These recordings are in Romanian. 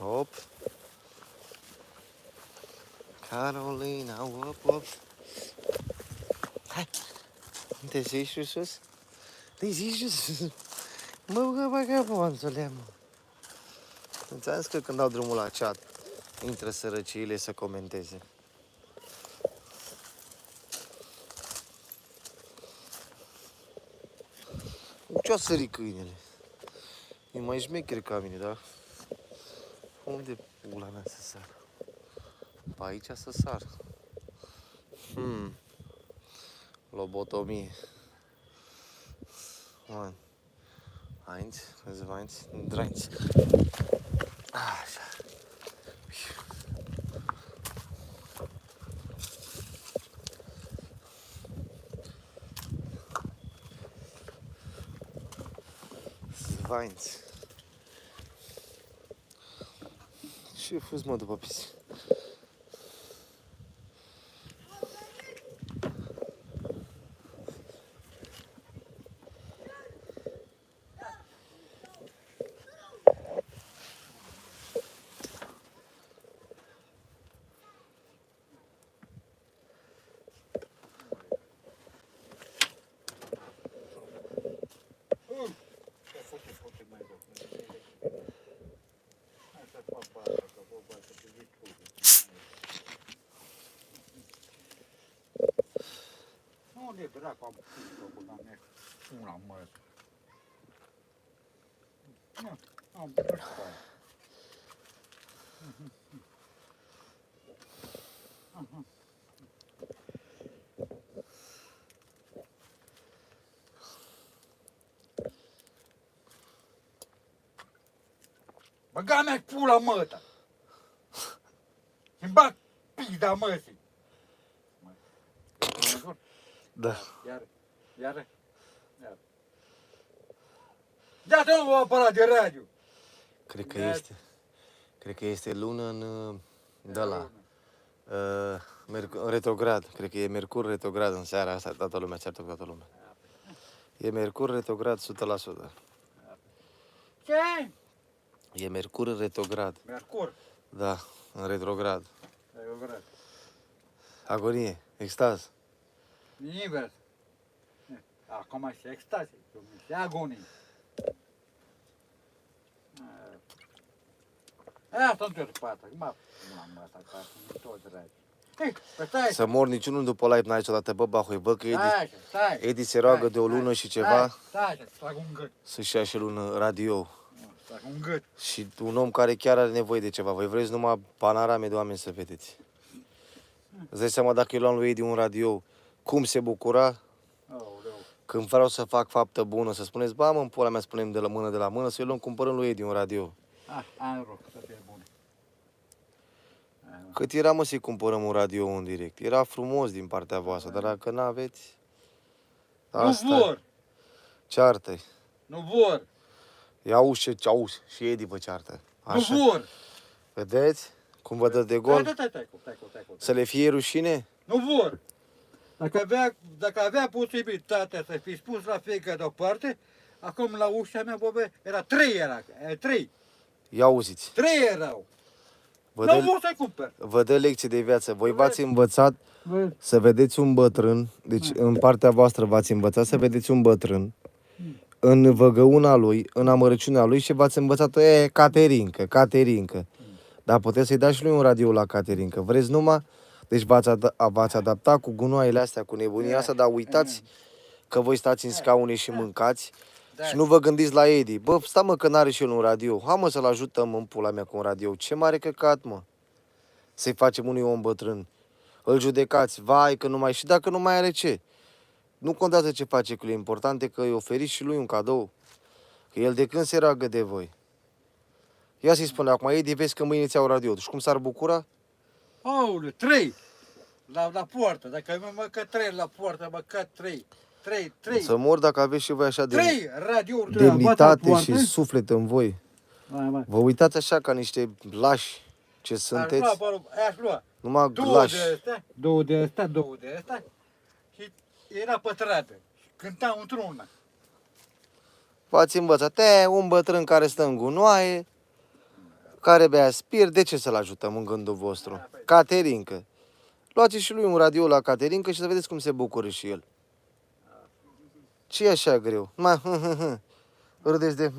Hop. Carolina, hop. Hai. Te zici și sus? Te zici și sus? Mă, băgă, bonțule, mă. Înțeles că când dau drumul la chat, intră sărăciile să comenteze. Ce-o sări câinele? E mai șmecher ca mine, da? Unde pula mea să sar? Pe aici să sar. Lobotomie. 1, 2, 3. Așa. Zvainți. Ce fus, mă, după pisi? Unde dracu am pus-o, băga mea, una mă. Nu, am pus-o. Băga mea pula măta! Îmi bag pida măsii! Da. Iar. Ia-te un aparat de radio! Cred că este lună în de la retrograd. Cred că e Mercur retrograd în seara asta, toată lumea ceartă cu toată lumea. E Mercur retrograd 100%. Ce? E Mercur retrograd. Mercur? Da, în retrograd. Retrograd. Agonie, extaz. Invers. Acum și extazie, și agonie. Asta nu te-o spate, mă, asta, ca să tot dragi. Să mor niciunul după live n-ai niciodată, bă, Bahoi, văd că Edi se roagă de o lună și ceva să-și ia și lună radio. Un gât. Și un om care chiar are nevoie de ceva. Voi vreți numai panorame de oameni să vedeți. Îți dai seama dacă eu luam lui Edi un radio, cum se bucura? Când vreau să fac faptă bună, să spuneți, ba mă, în pula mea, spunem de la mână, să-i luăm cumpărând lui Edi un radio. Ai rog, să fie bun. Cât era, mă, să-i cumpărăm un radio în direct? Era frumos din partea voastră, dar dacă n-aveți... Nu vor! Ceartă-i. Nu vor! Ia auzi ce auzi și Edi vă ceartă. Așa. Nu vor! Vedeți? Cum vă dă de gol? Stai. Să le fie rușine? Nu vor! Dacă avea posibilitatea să fi spus la fiecare o parte, acum la ușa mea, bă, era 3. Ia auziți. 3 erau. Nu vor să-i cumpăr. Vă dă lecții de viață. Voi v-ați învățat să vedeți un bătrân, deci în partea voastră v-ați învățat să vedeți un bătrân în văgăuna lui, în amărăciunea lui și v-ați învățat, Caterincă. Dar puteți să-i dați și lui un radio la Caterincă. Vreți numai? Deci v-ați adaptat cu gunoaiele astea, cu nebunia asta, dar uitați că voi stați în scaune și mâncați și nu vă gândiți la Edi. Bă, stai mă că n-are și el un radio. Hai mă să-l ajutăm în pula mea cu un radio. Ce mare căcat, mă. Să-i facem unui om bătrân. Îl judecați, vai că nu mai... Și dacă nu mai are ce? Nu contează ce face cu el, important e că îi oferiți și lui un cadou. Că el de când se roagă de voi. Ia să-i spune acum, Edi, vezi că mâine ți-au radio. Și cum s-ar bucura? Aoleu, 3! La poartă, dacă măcar 3 la poartă, măcar 3. Să mor dacă aveți și voi așa de 3 radiouri demnitate și suflet în voi. Vă uitați așa ca niște lași ce sunteți. Aș lua Numai lași. 2 de astea și era pătrată. Și cânta într-una. V-ați învățat, un bătrân care stă în gunoaie, care bea spir, de ce să-l ajutăm în gândul vostru? Caterincă. Luați și lui un radio la Caterincă și să vedeți cum se bucură și el. Ce e așa greu? Râdeți de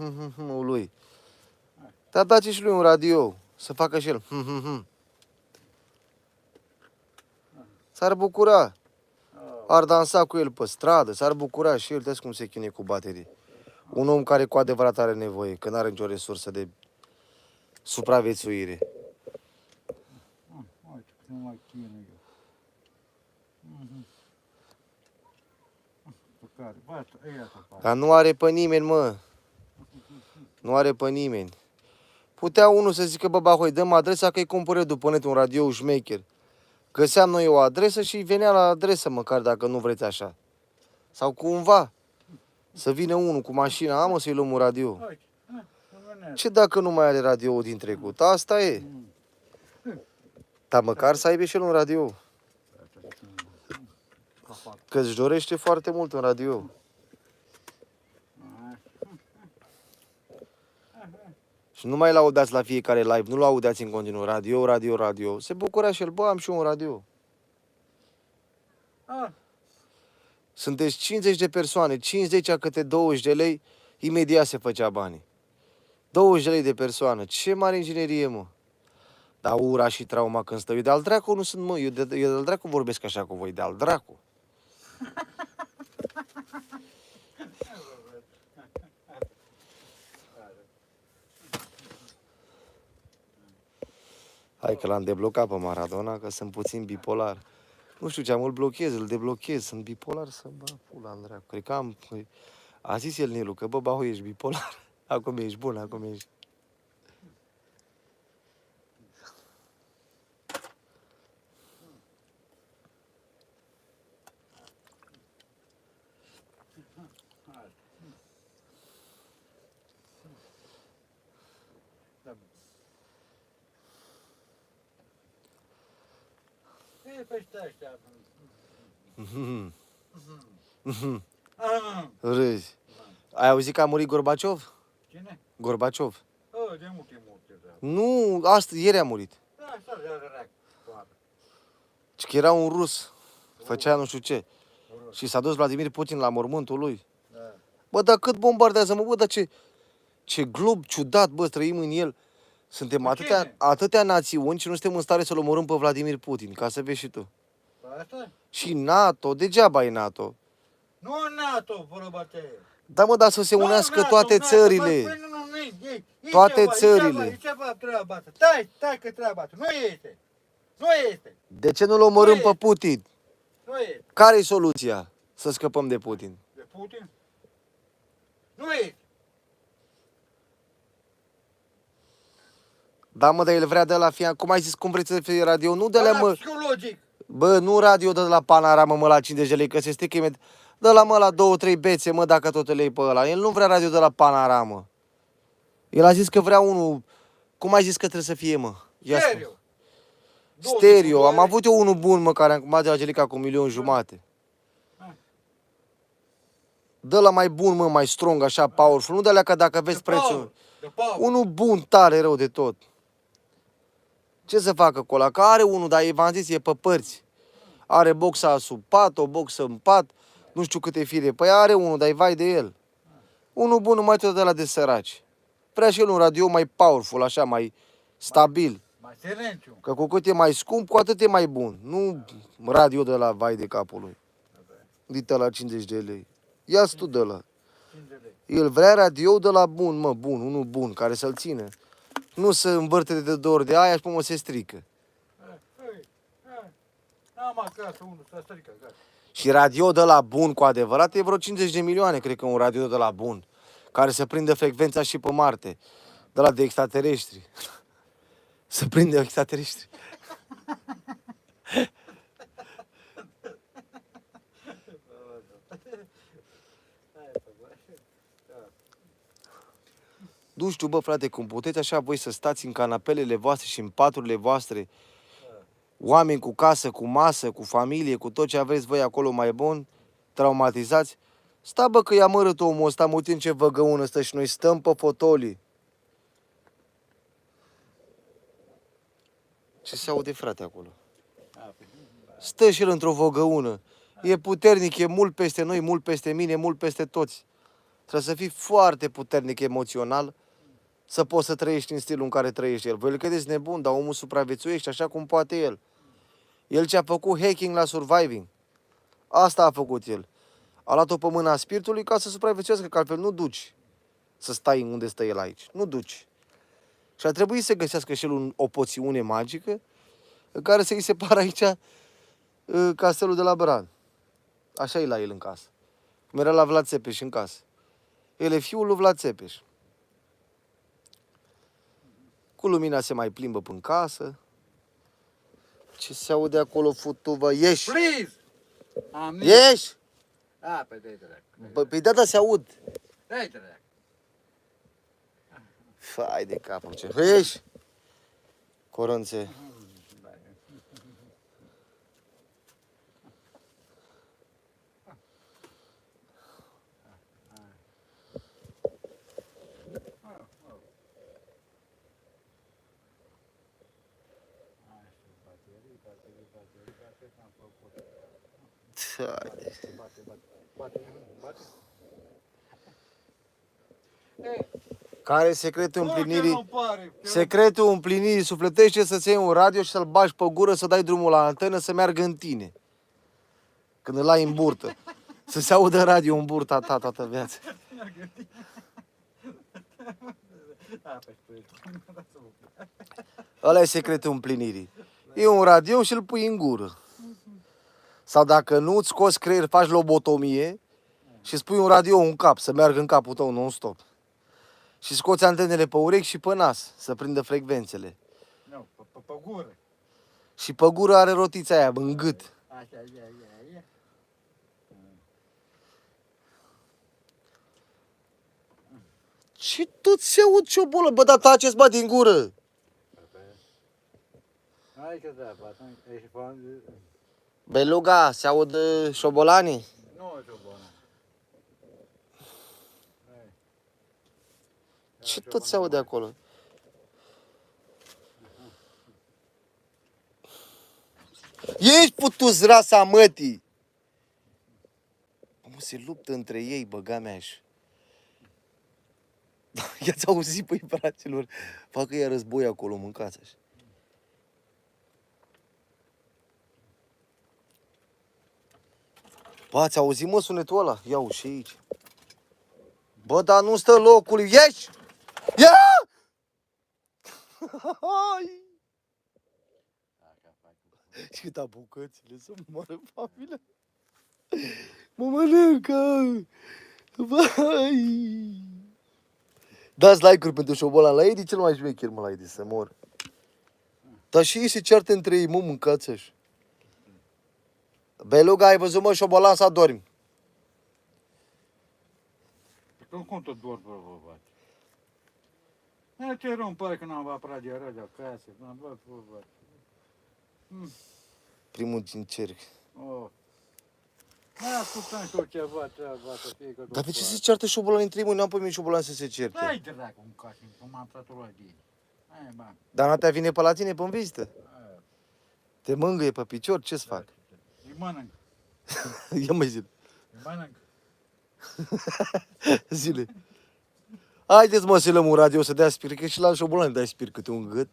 lui. Dar dați și lui un radio, să facă și el. S-ar bucura. Ar dansa cu el pe stradă, s-ar bucura și el, uitați cum se chinuie cu baterii. Un om care cu adevărat are nevoie, că n-are nicio resursă de supraviețuire. Uite, nu mai chinuie. Pe care? Bă, iată, Dar nu are pe nimeni, mă. Nu are pe nimeni. Putea unul să zică, bă, bahoi, dăm adresa că îi cumpăr eu după net un radio șmecher. Găseam noi o adresă și venea la adresă măcar dacă nu vreți așa. Sau cumva să vină unul cu mașina, mă, să-i luăm un radio. uite, nu venează. Ce dacă nu mai are radio din trecut? Asta e. Dar măcar să aibă și el un radio. Că își dorește foarte mult un radio. Și nu mai laudați la fiecare live, nu laudați în continuu. Radio, radio, radio. Se bucura și el, bă, am și eu un radio. Ah, Sunteți 50 de persoane, 50 a câte 20 de lei, imediat se făcea banii. 20 de lei de persoană. Ce mare inginerie, mă. Dar ura și trauma când stau. Eu de-al dracu nu sunt, mă. Eu de-al dracu vorbesc așa cu voi, de-al dracu. Hai că l-am deblocat pe Maradona, că sunt puțin bipolar. Nu știu ce am, îl blochez, îl deblochez, sunt bipolar să bă, pula în dracu. Cred că am... A zis el, Nilu, că bă, bahu, ești bipolar. Acum ești bun, acum ești... e peste ăștia. Râzi. Ai auzit că a murit Gorbaciov? Cine? Gorbaciov. De multe, da. Nu, astăzi, ieri a murit. Da, așa de drac. Și că era un rus. Făcea nu știu ce. Și s-a dus Vladimir Putin la mormântul lui. Da. Bă, dar cât bombardează, mă, bă, dar ce glob ciudat, bă, trăim în el. Suntem Cu cine? atâtea națiuni și nu suntem în stare să-l omorâm pe Vladimir Putin, ca să vezi și tu. Asta? Și NATO, degeaba e NATO. Nu NATO, vorba te. Da, mă, dar să se unească toate țările. Toate țările. E ceva treaba asta. Stai că treaba asta. Nu este. Nu este. De ce nu-l omorâm Nu pe e. Putin? Nu este. Care-i soluția să scăpăm de Putin? De Putin? Nu este. Da, mă, dar el vrea de la fie, cum ai zis, cum vreți să fie radio? Nu de la, mă, Psihologic. bă, nu radio de la Panorama, mă, la 50 de lei, că se strică imediat. Dă la, mă, la 2-3 bețe, mă, dacă tot îl iei pe ăla. El nu vrea radio de la Panorama. El a zis că vrea unul, cum ai zis că trebuie să fie, mă? Ia spune. Stereo. Stereo, am avut eu unul bun, mă, care am cumpărat de la Angelica cu 1.500.000. Dă la mai bun, mă, mai strong, așa, powerful. Nu de alea că dacă vezi prețul. De Paul. Unul bun, tare rău de tot. Ce să facă cu ăla? Că are unul, dar v-am zis, e pe părți. Are boxa sub pat, o boxă în pat, nu știu câte fire. Păi are unul, dar e vai de el. Unul bun, numai tot de la de săraci. Vrea și el un radio mai powerful, așa, mai stabil. Mai silențiu. Că cu cât e mai scump, cu atât e mai bun. Nu radio de la vai de capul lui. Dita la 50 de lei. Ia-ți tu de la. El vrea radio de la bun, mă, bun, unul bun, care să-l țină. Nu să învârte de 2 ori de aia și pe mă se strică. Am acasă unul, să strică, gata. Și radio de la bun, cu adevărat, e vreo 50 de milioane, cred că un radio de la bun. Care să prindă frecvența și pe Marte. De la de extraterestri. Să prindă extraterestri. Nu știu, bă, frate, cum puteți așa voi să stați în canapelele voastre și în paturile voastre, oameni cu casă, cu masă, cu familie, cu tot ce aveți voi acolo mai bun, traumatizați. Sta, bă, că i-a mărât omul ăsta, mă uit în ce văgăună stă și noi stăm pe fotolii. Ce se aude, frate, acolo? A, păi, Stă și el într-o văgăună. E puternic, e mult peste noi, mult peste mine, mult peste toți. Trebuie să fii foarte puternic emoțional să poți să trăiești în stilul în care trăiește el. Voi îl credeți nebun, dar omul supraviețuiește așa cum poate el. El ce-a făcut hacking la surviving. Asta a făcut el. A luat-o pe mâna spiritului ca să supraviețuiască, că altfel nu duci să stai unde stă el aici. Nu duci. Și a trebuit să găsească și el o poțiune magică în care să-i separă aici castelul de la Bran. Așa e la el în casă. Cum era la Vlad Țepeș în casă. El e fiul lui Vlad Țepeș. Cu lumina se mai plimbă până casă. Ce se aude acolo, futuvă? Ieși! Please! Am Ieși! A, pe de-ai dracu. Bă, păi da, se aud. De-ai dracu. Fai de capul ce... Ieși! Coronțe. Haide. Care e secretul împlinirii? Secretul împlinirii sufletește să-ți iei un radio și să-l bagi pe gură, să dai drumul la antenă, să meargă în tine. Când îl ai în burtă. Să se audă radio în burta ta toată viața. Ăla e secretul împlinirii. E un radio și îl pui în gură. Sau dacă nu, îți scoți creier, faci lobotomie și îți pui un radio în cap, să meargă în capul tău non-stop. Și scoți antenele pe urechi și pe nas, să prindă frecvențele. Nu, pe gură. Și pe gură are rotița aia, în gât. Așa, ia. Și tot se aud ciobolă, bă, dar taceți, bă, din gură. Hai că da, atunci ești fan de... Beluga, se aud șobolanii. Nu e o bună. Ce tot se aude acolo? Ești putus rasa mătii! Mă, se luptă între ei, băga mea și... I-ați auzit, păi, fraților? Facă ea război acolo, mâncați așa. Bă, ați auzit, mă, sunetul ăla? Ia-o și aici. Bă, dar nu stă locul, ieși! Ia! Hai! Și cât bucățile să moară familia. Mă mănâncă! Vai! Dați like-uri pentru șobolan la Edi, cel mai șmecher, mă, la Edi, să mor. Dar și ei se ceartă între ei, mă, mâncați așa. Beluga, ai văzut, mă, șobolan să adormi. Cum tot dor, bă, băbat? Ne te rog, pare că n-am apărat de acasă, n-am luat, băbat. Primul din cerc. Oh. Mai ascultam și eu ceva, treaba, să fie că... Dar de ce se ceartă șobolan între ei, mă? N-am primit șobolan să se certe. Dai dracu în casă, cum am săturat de ei. Hai, bă. Dar noaptea vine pe la tine pe vizită. Te mângâie pe picior, ce-ți fac? Îi mănânc, Ia mai zile. îi mănânc. Zile. Haideți, mă, să luăm un radio să dea spir, că și la șobolan dai spir câte un gât.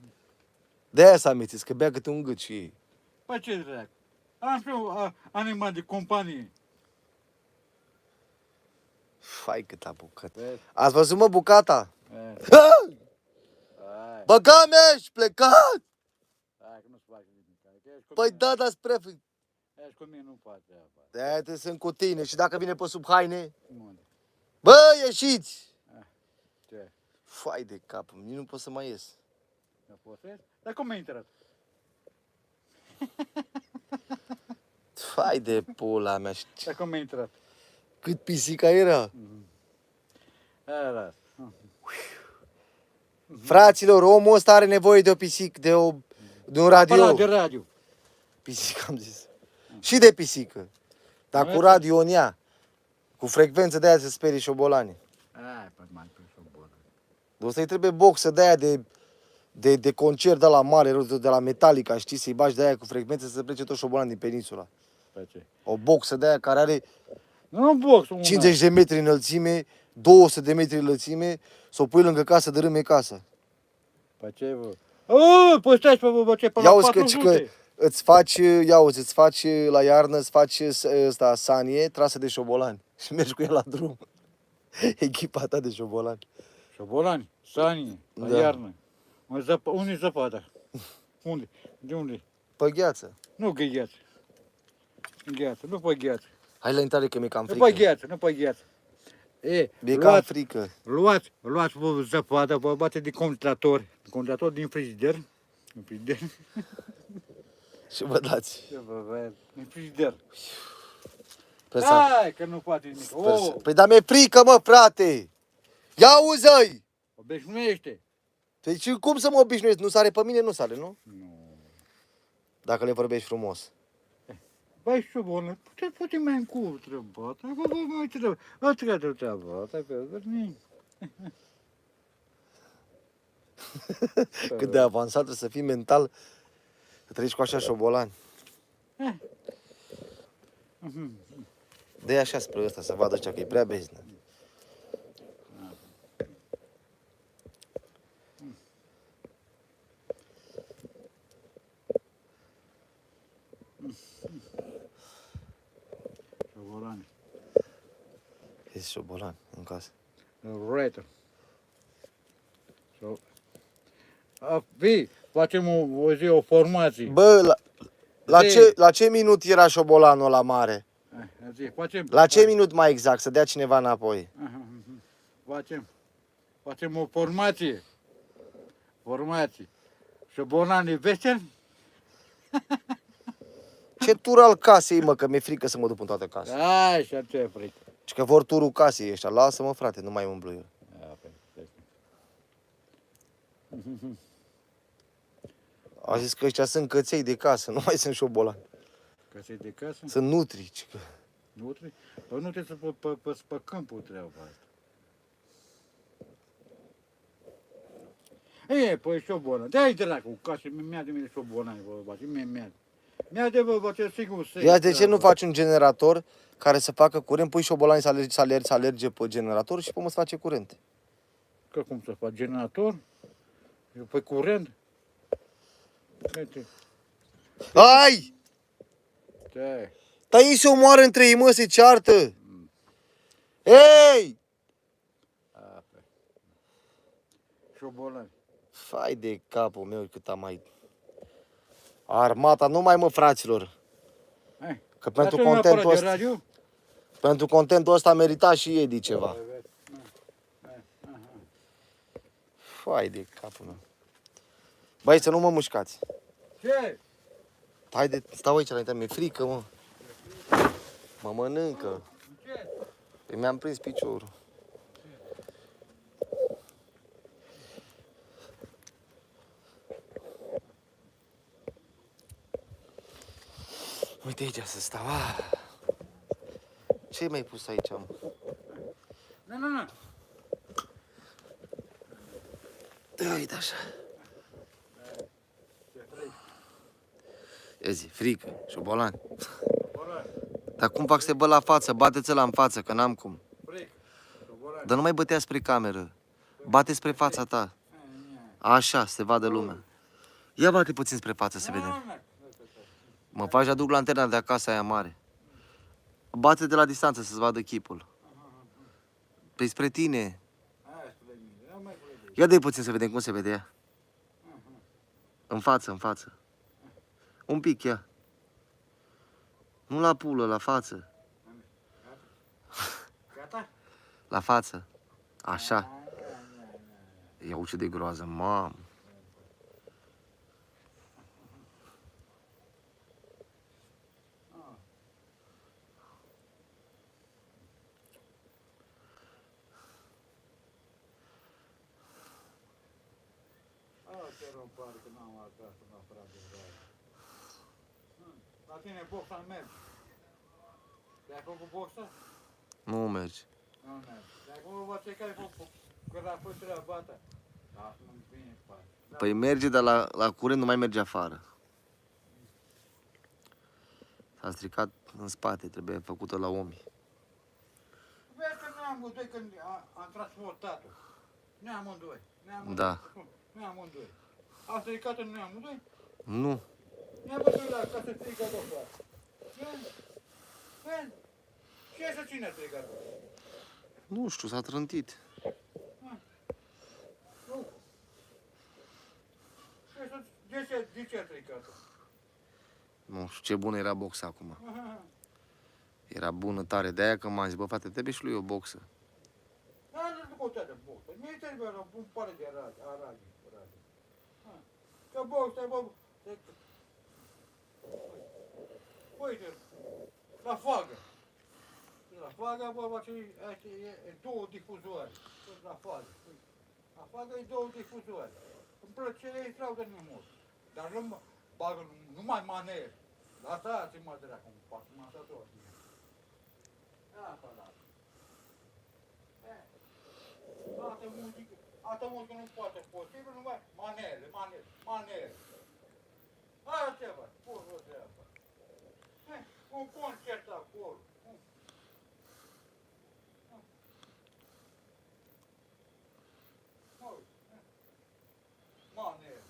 De-aia s-a amețit, că bea câte un gât și ei. Păi ce dracu? Am și eu animat de companie. Fai cât a bucat. Vezi? Ați văzut, mă, bucata? Hai, Băga mea și plecat! hai că nu-ți fac nimic. Păi da, dar spre... Ești cu mine, nu fac treaba. De-aia te sunt cu tine și dacă vine pe sub haine... Unde? Bă, ieșiți! Ce? Fai de cap, nici nu pot să mai ies. Nu poți să ies? Dar cum ai intrat? Fai de pula mea. Dar cum ai intrat? Cât pisica era. Hai, las. Fraților, omul ăsta are nevoie de o pisică, de un radio. Aparat de radio. Pisică am zis. Și de pisică. Dar cu radio în ea. Cu frecvență de aia să sperii șobolanii. Hai, păi mai pe șobolă. De ăsta îi trebuie boxă de aia de de concert de la mare, de la Metallica, știi, să-i bagi de aia cu frecvențe să plece tot șobolan din peninsula. Pe ce? O boxă de aia care are Nu în box, una. 50 de metri înălțime, 200 de metri înălțime, să o pui lângă casă, dărâme casa. Pe ce, bă? Păi stai, bă, ce, până Ia la uzi că 400. îți faci, îți faci la iarnă, îți faci ăsta, sanie trasă de șobolani și mergi cu el la drum. Echipa ta de șobolani. Șobolani, sanie, la Da. iarnă. Unde-i zăpada? Unde? De unde? Pe gheață. Nu că gheață. Gheață, nu pe gheață. Hai la intrare că mi-e cam Nu frică. pe gheață, nu pe gheață. E, Mi-e cam luați, frică. luați vă zăpadă, vă bate de congelator din frigider. În frigider. Și vă dați. Ce vă vezi? În frigider. Sper să- Hai, că nu poate nimic. sper să- Păi dar mi-e frică, mă, frate! Ia uză-i! Obișnuiește. Deci cum să mă obișnuiesc? Nu sare pe mine? Nu sare, nu? Nu. Dacă le vorbești frumos. Băi, șobolă, putem mai încurc trebata. Bă, mai trebuie. Bă, trebuie trebata, pe gândini. Cât de avansat trebuie să fii mental să trăiești cu așa șobolani. Dă-i așa spre ăsta să vadă ăștia că e prea beznă. Șobolani. Ești șobolan în casă. Right. Vii, facem o zi, o formație. Bă, la ce minut era șobolanul la mare? Zi, facem. La ce minut mai exact? Să dea cineva înapoi. Facem o formație. Formație. Șobolani veseli? Ce tur al casei, mă, că mi-e frică să mă duc în toată casa. Așa ce frică. Și că vor turul casei ăștia. Lasă-mă, frate, nu mai umblu eu. A zis că ăștia sunt căței de casă, nu mai sunt șobolani. Că se de casă? Sunt nutrici. Nu trebuie. Păi nu trebuie să pe câmpul treaba asta. E, păi șobolani. De aici dracu, ca și mi-a de mine șobolani, bă, și mi-a. Mi-a de, bă, ce sigur să Ia de ce nu faci un generator care să facă curent, pui șobolani să alerge pe generator și pomă să face curent. Că cum să fac? Generator? Pe curent? Uite, Ai! ce? Dar ei se omoară între ei, mă, se ceartă! Ei! Șobolani. Fai de capul meu cât am mai... Armata, nu mai, mă, fraților. Hai. Că pentru Dați-mi contentul aparat de ăsta, radio? pentru contentul ăsta merita și Edi ceva. Fai de capul meu. Băi, să nu mă mușcați. Ce? Haide, stau aici înainte, mi-e frică, mă. Mă mănâncă. Ce? Păi mi-am prins piciorul. Uite aici să stau. Ce mi-ai pus aici, mă? Nu. Uite așa. Ia zi, frică, șobolan. Șobolani. Dar cum fac să te bă la față? Bate-ți-l în față, că n-am cum. Fric. Șobolani. Dar nu mai bătea spre cameră. Bate spre fața ta. Așa, să te vadă lumea. Ia bate puțin spre față să vedem. Mă faci aduc lanterna de acasă aia mare. Bate de la distanță să-ți vadă chipul. Păi spre tine. Ia dă-i puțin să vedem cum se vede ea. În față, în față. Un pic, ia. Nu la pulă, la față. Gata? La față. Așa. Ia uite de groază, mamă. Ce rău pare că n-am acasă neapărat de vreo. La tine boxa merge. Te-ai făcut boxa? Nu merge. Nu merge. De acum vă ce care ai făcut? Când a fost treaba ta. Da, nu vine pe aia. Da. Păi merge, dar la curent nu mai merge afară. S-a stricat în spate, trebuie făcută la omi. Vezi că noi amândoi când am transportat-o. Noi amândoi. Da. Noi amândoi. A stricat în noi amândoi? Nu. Ne-am văzut la ca să strică de afară. Vezi? Ce să cine a stricat? Nu știu, s-a trântit. Nu. De ce a stricat-o? Nu știu ce bună era boxa acum. Era bună tare, de-aia că m-am zis, bă, frate, trebuie și lui o boxă. Nu contează boxa. Mie trebuie un par de aragi. Că boxa, bă, uite, la fagă. La fagă, bă, e două difuzoare. La fagă. La fagă e două difuzoare. Îmi plăcere extraordinar mult. Dar nu bagă numai maner. Lasă-mă dracu, un pac, m-am stat tot. Asta lasă. Altă muzică nu poate fi posibil, numai manele. Asta ceva, pur o treabă. Un concert acolo. Manele.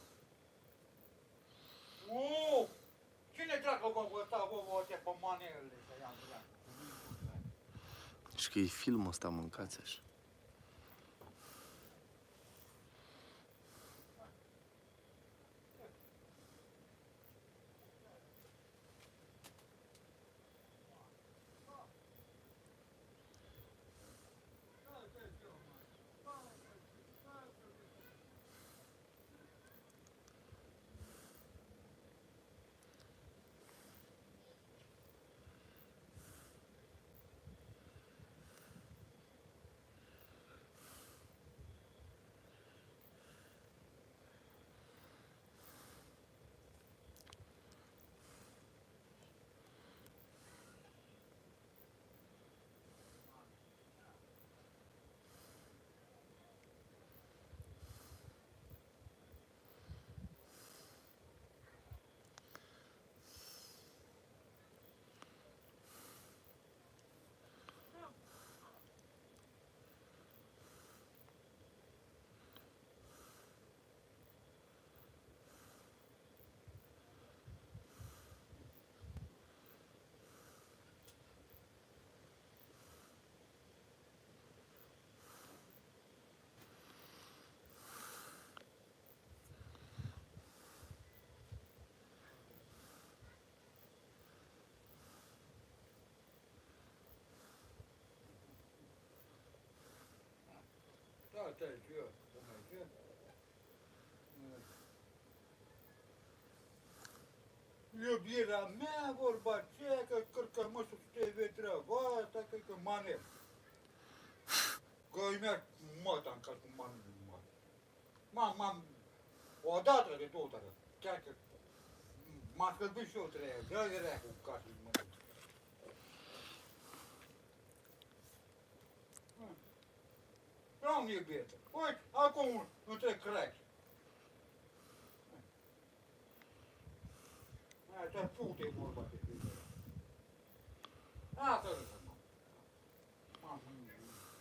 Cine dracu vă văta, vă pe manelele să i-am dracu? Și că e filmul ăsta, mâncați așa. Da, ce? Iubirea mea, vorba aceea, că cărcămăsul trebuie treaba asta, că manel. Că îi merg măta în casă cu manel. M-am odată de două dată, chiar că m-am scălbit și eu treia, dă-i rea cu casă în mână. Nu-mi iubită. Uite, acum între craci. Asta pute vorba de tine. Asta nu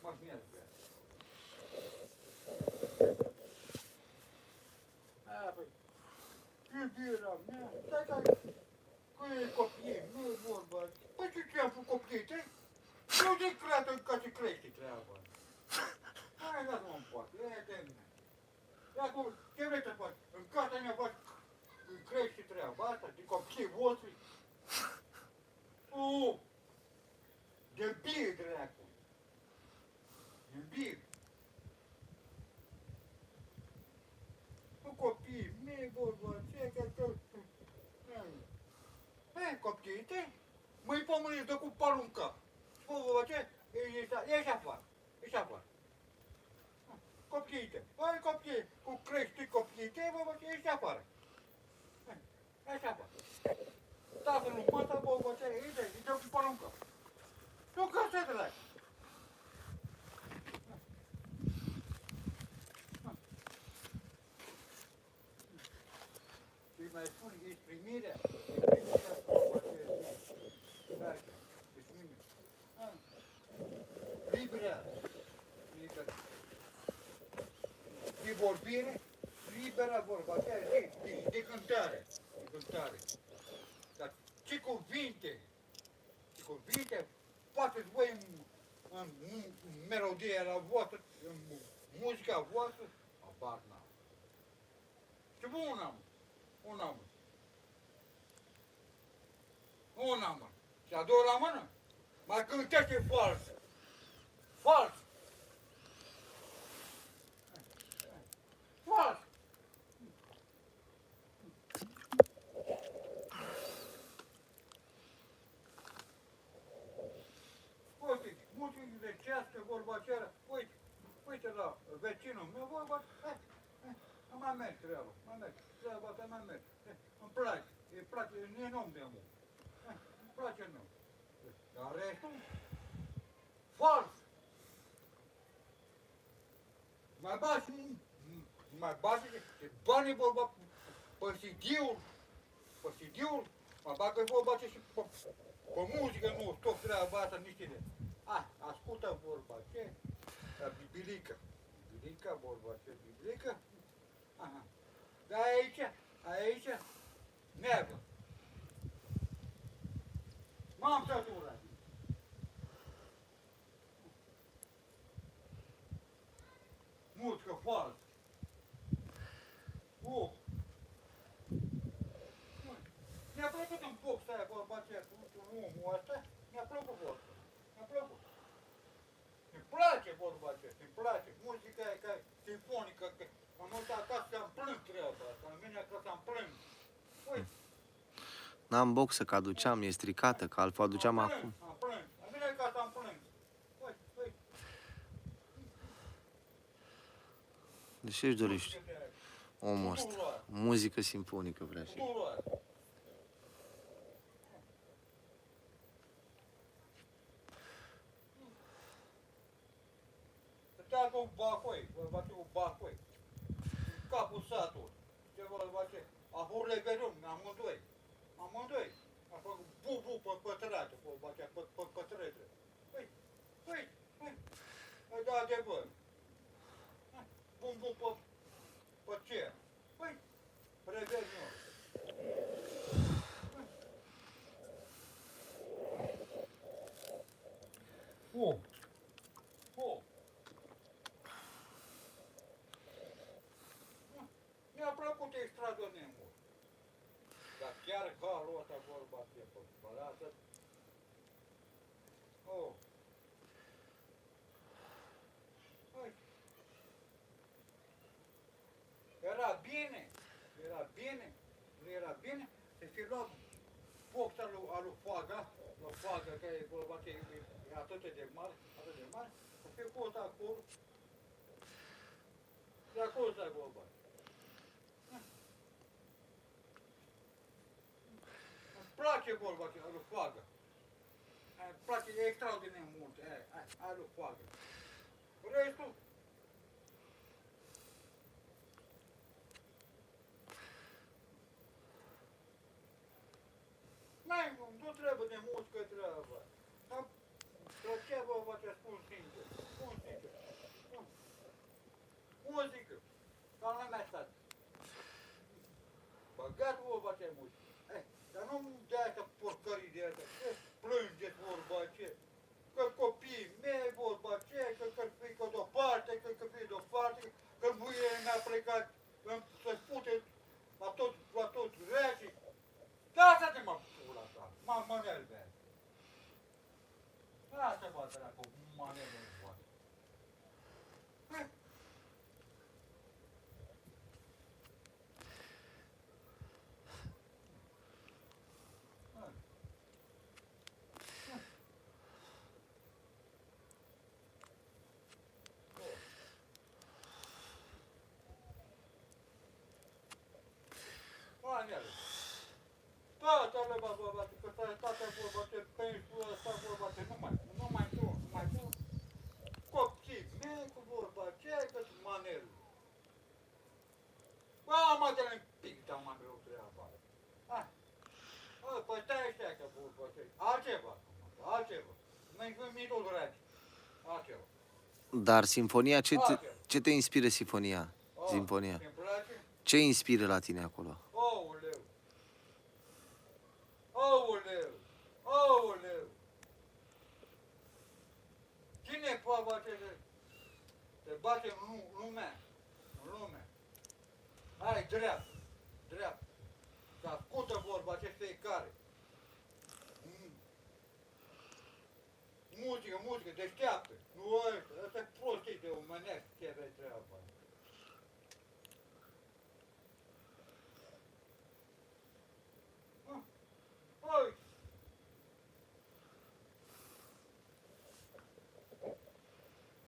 mă smiez pe aia. Păi, iubirea mea, stai că e copiii, nu e vorba. Păi ce am făcut copiii tăi? Eu de creată ca să crește treaba. Hai, lasă-mă în poate, e de mine. Acum, ce vrei să faci? În casa mea faci crește treaba asta, de copiii voștri. De bine, dracu. De bine. Cu copiii mei, vorba aceea, că... Copiii tăi, mâini pe mâini, dă cu palul în cap. Și vorba aceea, ieși afară, ieși afară. Copiii tăi, hai copiii, cu crești copiii tăi, vorba aceea, ieși afară. Ieși afară. Tatăl nu măta, vorba aceea, îi dă cu palul în cap. Nu ca să dragi. mai spun, ești primirea. Ești primirea vorba aceea zi. Merge. Ești primirea. Libera. Libera. De vorbire, libera vorba aceea zi. De cântare. De cântare. Dar ce cuvinte? Ce cuvinte? Poate voi în melodia la voastră, în muzica voastră, abar n-am. Și bă, un am. Și a doua la mână, mai cântește fals. Fals. Fals. Uite, muzică grecească, vorba aceea, uite la vecinul meu, vorba, mai merg treaba, treaba ta mai merg. Îmi place, e om de mult. Îmi place nu. Dar restul, fals. Mai bagi, banii vorba pe CD-ul, mai bagă vorba ce și pe muzică, nu, tot treaba asta, nici de. Ascultă vorba ce, la bibilica, vorba ce, bibilica. Aha. Dar aici, neagă. M-am săturat. Muzică falsă. Mi-a plăcut în box aia, vorba aceea, cu omul ăsta, mi-a plăcut vorba. Mi-a plăcut. Îmi place vorba aceea, îmi place. Muzica aia ca simfonică, că am uitat acasă să-mi plâng treaba asta, am venit acasă să-mi plâng. Uite. N-am boxă, că aduceam, e stricată, că altfel aduceam acum. Am plâns, am venit acasă să-mi plâng. Uite. De ce își dorește omul ăsta? Muzică simfonică vrea și. Stătea cu un bacoi, vorba ce cu bacoi. În capul satului. Ce vorba ce? A furle verun, amândoi. A făcut bu pe trate, vorba ce, pe trete. Păi, da adevăr. Bum pe ce? Păi, revenior. Mi-a plăcut extraordinar mult. Dar chiar halul ăsta vorba ce pe spălată. Era bine, nu era bine, să fi luat boxa lui Foaga, că e vorba că e atât de mare, să fi fost acolo, de acolo s-a vorba. Îmi place vorba că lui Foaga. Îmi place extraordinar mult, aia lui Foaga. Restul, nu trebuie de muzică treaba. Dar plăcea vorba ce spun sincer. Muzică. Ca la mea stat. Băgat vorba ce muzică. Dar nu de asta porcării de asta. Plângeți vorba ce. Că copiii mei vorba ce, că fică de-o parte, că fie de-o parte, că muiere mi-a plecat să spute la toți rece. Da, asta te mă pula ta, mă nervează. Asta mă dracu, mă nervează. Tatăl va vorba, că tatăl vorba, că pentru ăsta vorba, că nu mai tu. Copii mei cu vorba aceea, că-s manerul. Bă, mă, de-l pic, dar mă greu treaba. vorba aceea. Altceva. Altceva. Mai mi tot dragi. Altceva. Dar sinfonia, Altceva. ce te inspiră sinfonia? Sinfonia. Îmi place? Ce inspiră la tine acolo? Aoleu! Aoleu! Aoleu! Cine poate face te bate în lumea? În lume. Hai, dreaptă. Dreaptă. Să ascultă vorba ce fiecare. Muzică, deșteaptă. Nu ăsta e prostie